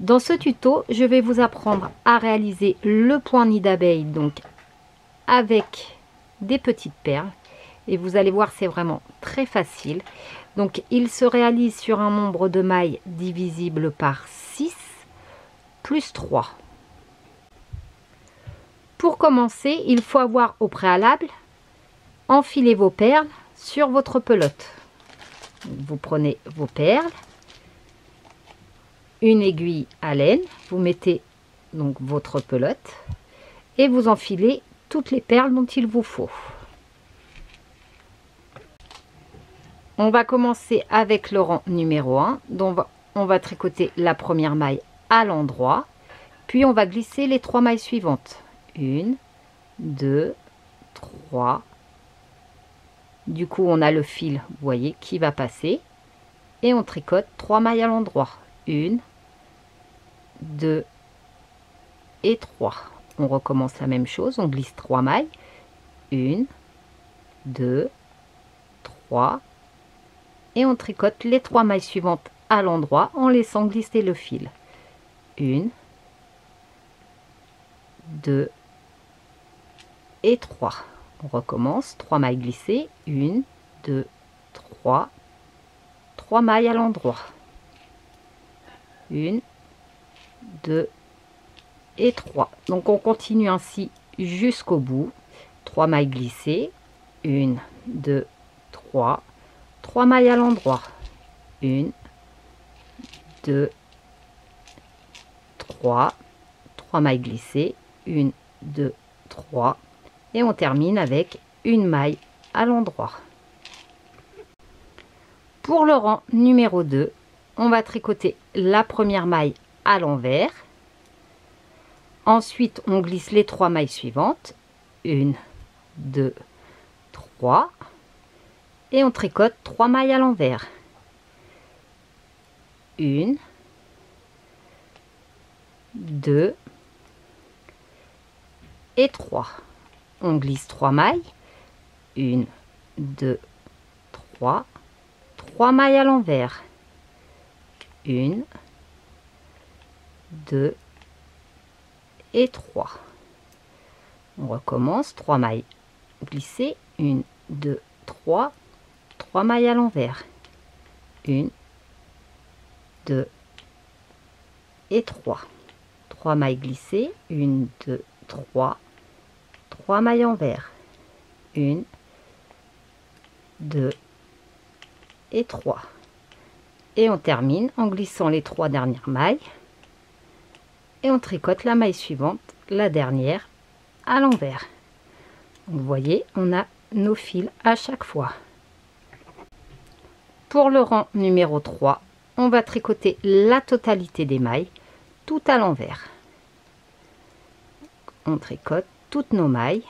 Dans ce tuto, je vais vous apprendre à réaliser le point nid d'abeille, donc avec des petites perles. Et vous allez voir, c'est vraiment très facile. Donc il se réalise sur un nombre de mailles divisible par 6 plus 3. Pour commencer, il faut avoir au préalable enfilé vos perles sur votre pelote. Vous prenez vos perles, une aiguille à laine, vous mettez donc votre pelote et vous enfilez toutes les perles dont il vous faut. On va commencer avec le rang numéro 1, donc on va tricoter la première maille à l'endroit, puis on va glisser les 3 mailles suivantes. 1, 2, 3. Du coup, on a le fil, vous voyez, qui va passer. Et on tricote 3 mailles à l'endroit. 1, 2 et 3. On recommence la même chose, on glisse 3 mailles. 1, 2, 3. Et on tricote les 3 mailles suivantes à l'endroit en laissant glisser le fil. 1, 2 et 3. On recommence, 3 mailles glissées, 1, 2, 3, 3 mailles à l'endroit. 1, 2 et 3. Donc on continue ainsi jusqu'au bout. 3 mailles glissées, 1, 2, 3, 3 mailles à l'endroit. 1, 2, 3, 3 mailles glissées, 1, 2, 3. Et on termine avec une maille à l'endroit. Pour le rang numéro 2, on va tricoter la première maille à l'envers. Ensuite, on glisse les 3 mailles suivantes. 1, 2, 3. Et on tricote 3 mailles à l'envers. 1, 2 et 3. On glisse 3 mailles, 1, 2, 3, 3 mailles à l'envers, 1, 2 et 3. On recommence, 3 mailles glissées, 1, 2, 3, 3 mailles à l'envers, 1, 2 et 3. 3 mailles glissées, 1, 2, 3, 3 mailles envers, 1, 2 et 3. Et on termine en glissant les 3 dernières mailles et on tricote la maille suivante, la dernière, à l'envers. Vous voyez, on a nos fils à chaque fois. Pour le rang numéro 3, on va tricoter la totalité des mailles tout à l'envers. On tricote toutes nos mailles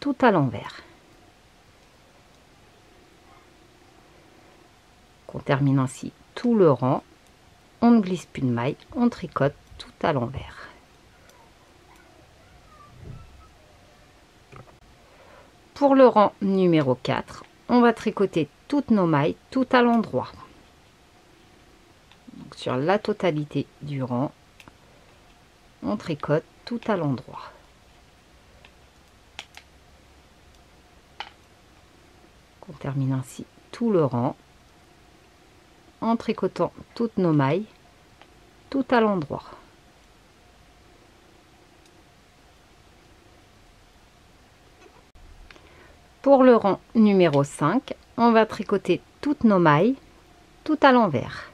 tout à l'envers. On termine ainsi tout le rang. On ne glisse plus de mailles, on tricote tout à l'envers. Pour le rang numéro 4, on va tricoter toutes nos mailles tout à l'endroit. Sur la totalité du rang, on tricote tout à l'endroit. On termine ainsi tout le rang en tricotant toutes nos mailles tout à l'endroit. Pour le rang numéro 5, on va tricoter toutes nos mailles tout à l'envers.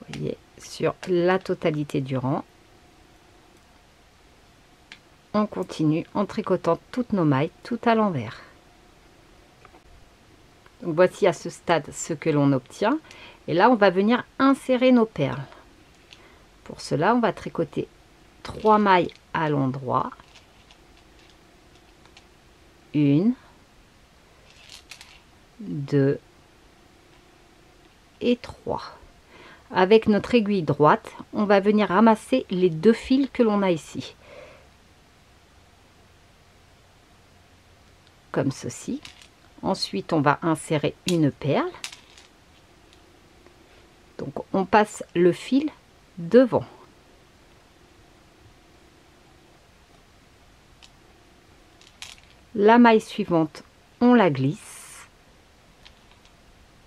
Vous voyez, sur la totalité du rang, on continue en tricotant toutes nos mailles tout à l'envers. Voici à ce stade ce que l'on obtient. Et là, on va venir insérer nos perles. Pour cela, on va tricoter 3 mailles à l'endroit. 1, 2 et 3. Avec notre aiguille droite, on va venir ramasser les 2 fils que l'on a ici. Comme ceci. Ensuite, on va insérer une perle. Donc, on passe le fil devant. La maille suivante, on la glisse.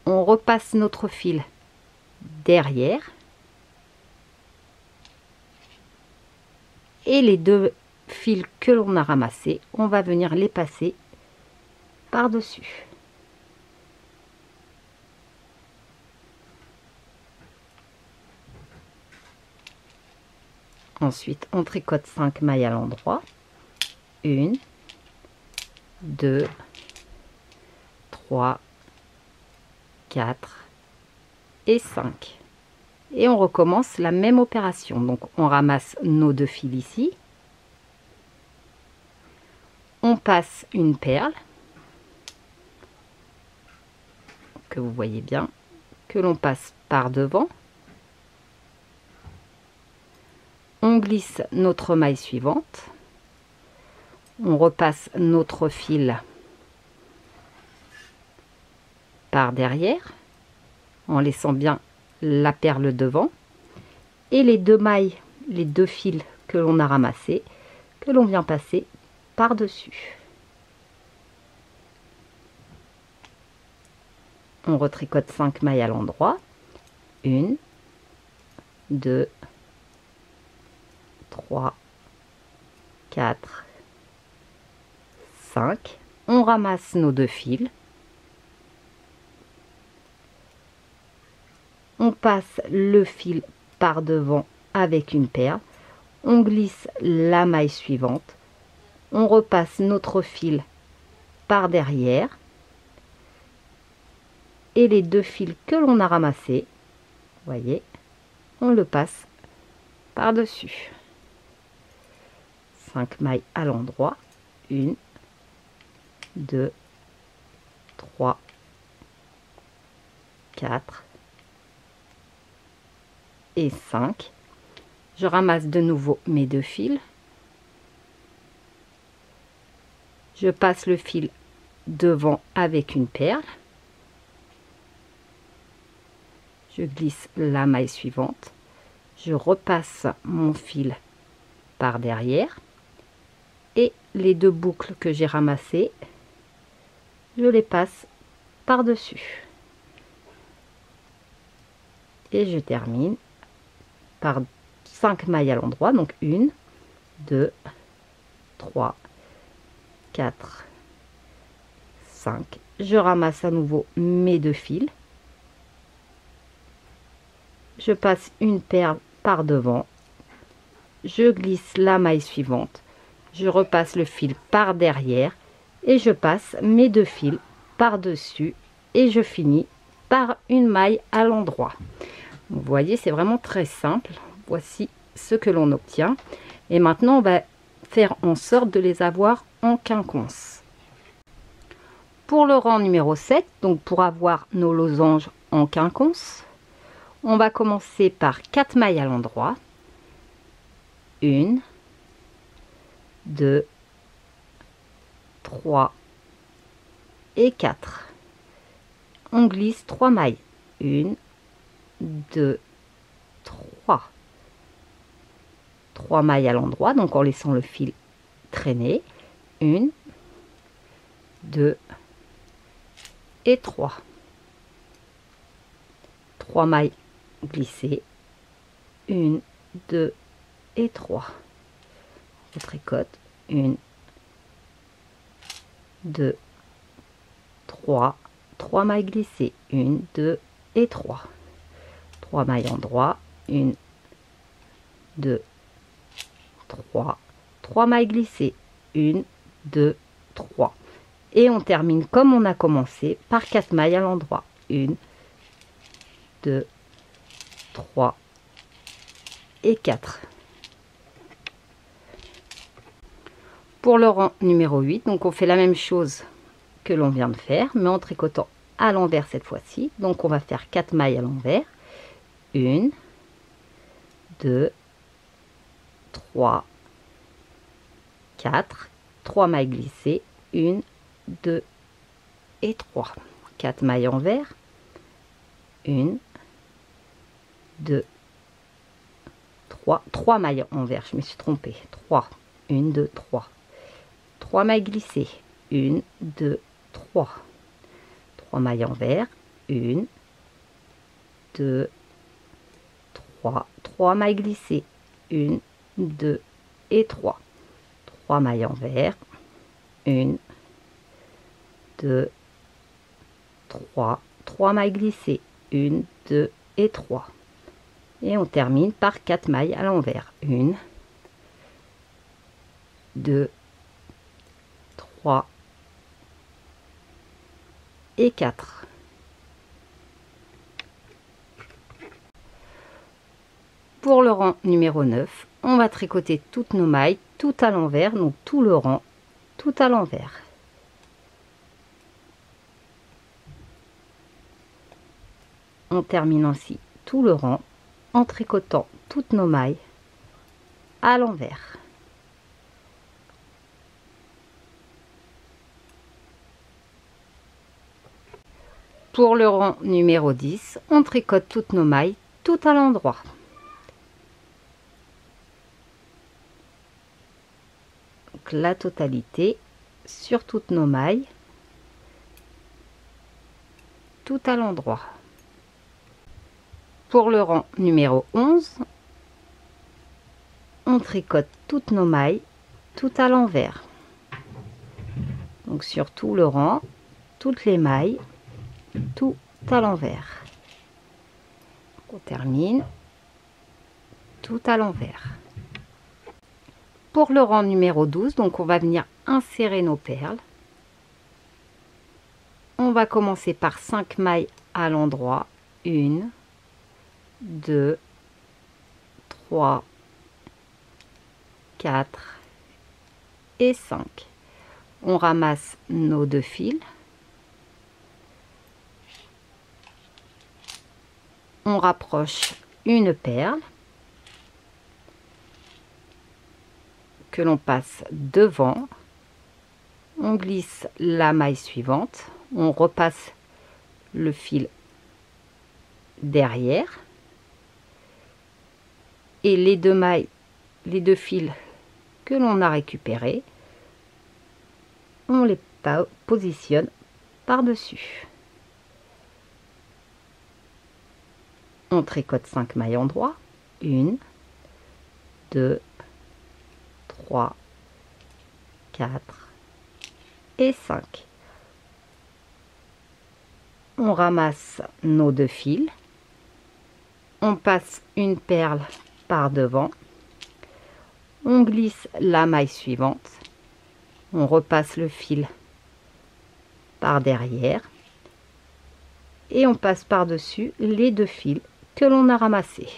On repasse notre fil derrière. Et les deux fils que l'on a ramassés, on va venir les passer par-dessus. Ensuite, on tricote 5 mailles à l'endroit. 1, 2, 3, 4 et 5. Et on recommence la même opération. Donc, on ramasse nos deux fils ici. On passe une perle, que vous voyez bien, que l'on passe par devant. On glisse notre maille suivante. On repasse notre fil par derrière, en laissant bien la perle devant. Et les deux mailles, les deux fils que l'on a ramassés, que l'on vient passer par-dessus. On retricote 5 mailles à l'endroit. 1, 2, 3, 4, 5. On ramasse nos deux fils. On passe le fil par devant avec une perle. On glisse la maille suivante. On repasse notre fil par derrière. Et les deux fils que l'on a ramassés, voyez, on le passe par-dessus. 5 mailles à l'endroit. 1, 2, 3, 4 et 5. Je ramasse de nouveau mes deux fils. Je passe le fil devant avec une perle. Je glisse la maille suivante. Je repasse mon fil par derrière. Et les deux boucles que j'ai ramassées, je les passe par-dessus. Et je termine par 5 mailles à l'endroit. Donc 1, 2, 3, 4, 5. Je ramasse à nouveau mes deux fils. Je passe une perle par devant. Je glisse la maille suivante. Je repasse le fil par derrière. Et je passe mes deux fils par-dessus. Et je finis par une maille à l'endroit. Vous voyez, c'est vraiment très simple. Voici ce que l'on obtient. Et maintenant, on va faire en sorte de les avoir en quinconce. Pour le rang numéro 7, donc pour avoir nos losanges en quinconce, on va commencer par 4 mailles à l'endroit. 1, 2, 3 et 4. On glisse 3 mailles. 1, 2, 3. 3 mailles à l'endroit, donc en laissant le fil traîner. 1, 2 et 3. 3 mailles glissées. 1, 2 et 3. On tricote. 1, 2, 3. 3 mailles glissées. 1, 2 et 3. 3 mailles en droit. 1, 2, 3. 3 mailles glissées. 1, 2, 3. Et on termine comme on a commencé par 4 mailles à l'endroit. 1, 2, 3 et 4. Pour le rang numéro 8, donc on fait la même chose que l'on vient de faire, mais en tricotant à l'envers cette fois-ci. Donc on va faire 4 mailles à l'envers. 1, 2, 3, 4. 3 mailles glissées. 1, 2, et 3. 4 mailles envers. 1, 2, 3. 3 mailles envers, je me suis trompée. 3. 1, 2, 3. 3 mailles glissées. 1, 2, 3. 3 mailles envers. 1, 2, 3. 3 mailles glissées. 1, 2 et 3. 3 mailles envers. 1, 2, 3. 3 mailles glissées. 1, 2 et 3. Et on termine par 4 mailles à l'envers. 1, 2, 3 et 4. Pour le rang numéro 9, on va tricoter toutes nos mailles tout à l'envers, donc tout le rang tout à l'envers. On termine ainsi tout le rang en tricotant toutes nos mailles à l'envers. Pour le rang numéro 10, on tricote toutes nos mailles tout à l'endroit. Donc la totalité sur toutes nos mailles tout à l'endroit. Pour le rang numéro 11, on tricote toutes nos mailles tout à l'envers. Donc sur tout le rang, toutes les mailles tout à l'envers. On termine tout à l'envers. Pour le rang numéro 12, donc on va venir insérer nos perles. On va commencer par 5 mailles à l'endroit. 1, 2, 3, 4 et 5. On ramasse nos 2 fils. On rapproche une perle que l'on passe devant. On glisse la maille suivante. On repasse le fil derrière. Et les deux fils que l'on a récupérés, on les positionne par-dessus. On tricote 5 mailles endroits. 1, 2, 3, 4 et 5. On ramasse nos 2 fils. On passe une perle par devant. On glisse la maille suivante. On repasse le fil par derrière. Et on passe par-dessus les 2 fils que l'on a ramassés.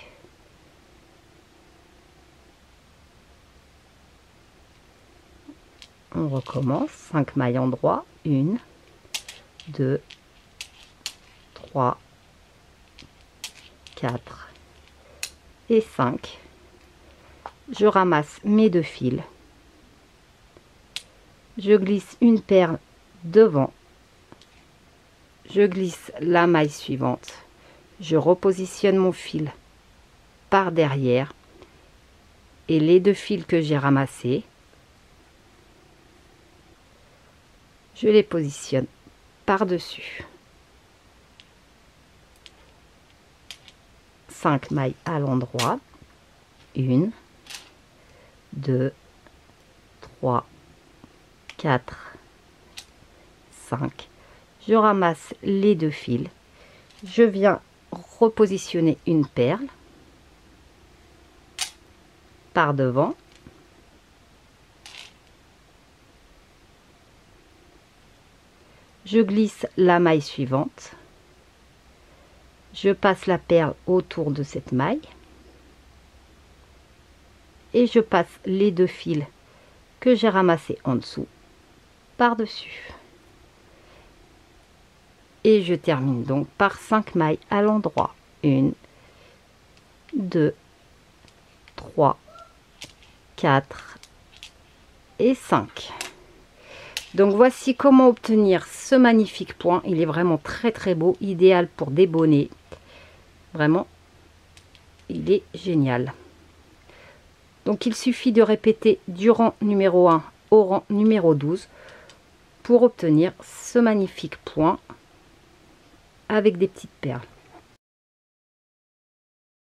On recommence. 5 mailles endroits. 1, 2, 3, 4 et 5. Je ramasse mes 2 fils. Je glisse une perle devant. Je glisse la maille suivante. Je repositionne mon fil par derrière. Et les 2 fils que j'ai ramassés, je les positionne par-dessus. 5 mailles à l'endroit. 1, 2, 3, 4, 5. Je ramasse les 2 fils. Je viens repositionner une perle par devant. Je glisse la maille suivante. Je passe la perle autour de cette maille. Et je passe les 2 fils que j'ai ramassés en dessous par-dessus. Et je termine donc par 5 mailles à l'endroit. 1, 2, 3, 4 et 5. Donc voici comment obtenir ce magnifique point. Il est vraiment très très beau, idéal pour des bonnets. Vraiment, il est génial. Donc il suffit de répéter du rang numéro 1 au rang numéro 12 pour obtenir ce magnifique point avec des petites perles.